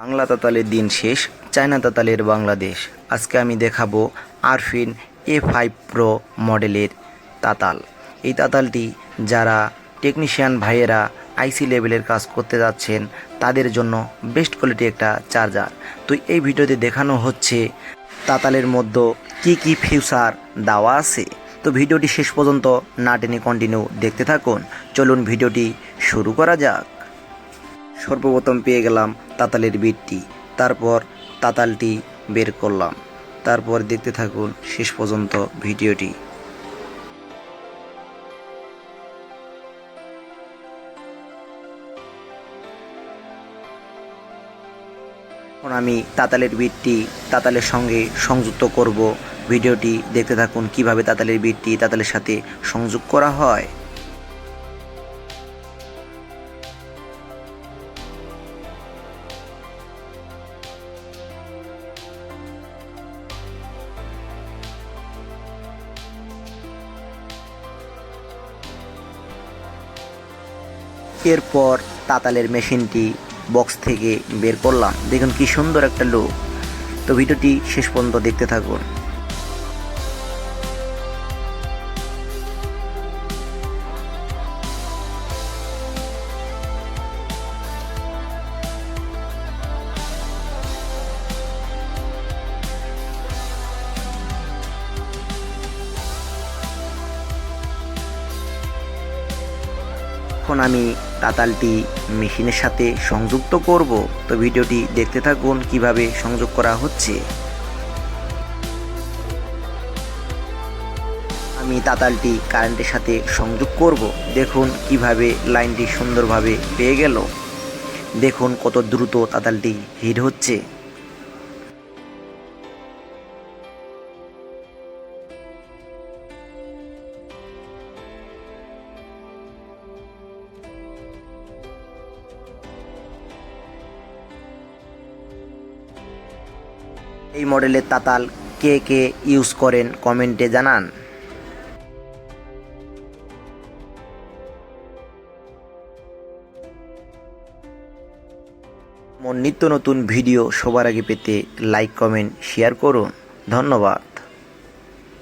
বাংলা তাতালের দিন শেষ, চায়না তাতালের বাংলাদেশ। আজকে আমি দেখাবো আরফিন A5 প্রো মডেলের তাতাল। এই তাতালটি যারা টেকনিশিয়ান ভাইয়েরা আইসি লেভেলের কাজ করতে যাচ্ছেন তাদের জন্য বেস্ট কোয়ালিটি একটা চার্জার। তো এই ভিডিওতে দেখানো হচ্ছে তাতালের মধ্যে কি কি ফিউচার দেওয়া আছে। তো ভিডিওটি শেষ পর্যন্ত না টেনে কন্টিনিউ দেখতে থাকুন। চলুন ভিডিওটি শুরু করা যাক। সর্বপ্রথম পেয়ে গেলাম তাতালের বিটটি, তারপর তাতালটি বের করলাম, তারপর দেখতে থাকুন শেষ পর্যন্ত ভিডিওটি। এখন আমি তাতালের বিটটি তাতালের সঙ্গে সংযুক্ত করব। ভিডিওটি দেখতে থাকুন কিভাবে তাতালের বিটটি তাতালের সাথে সংযোগ করা হয়। এরপর তাতালের মেশিনটি বক্স থেকে বের করলাম। দেখুন কি সুন্দর একটা লুক। তো ভিডিওটি শেষ পর্যন্ত দেখতে থাকুন। এখন আমি তাতালটি মেশিনের সাথে সংযুক্ত করব। তো ভিডিওটি দেখতে থাকুন কিভাবে সংযোগ করা হচ্ছে। আমি তাতালটি কারেন্টের সাথে সংযোগ করব। দেখুন কিভাবে লাইনটি সুন্দরভাবে পেয়ে গেল। দেখুন কত দ্রুত তাতালটি হিট হচ্ছে। এই মডেলের তাতাল কে কে ইউজ করেন কমেন্টে জানান। নিত্য নতুন ভিডিও সবার আগে পেতে লাইক কমেন্ট শেয়ার করুন। ধন্যবাদ।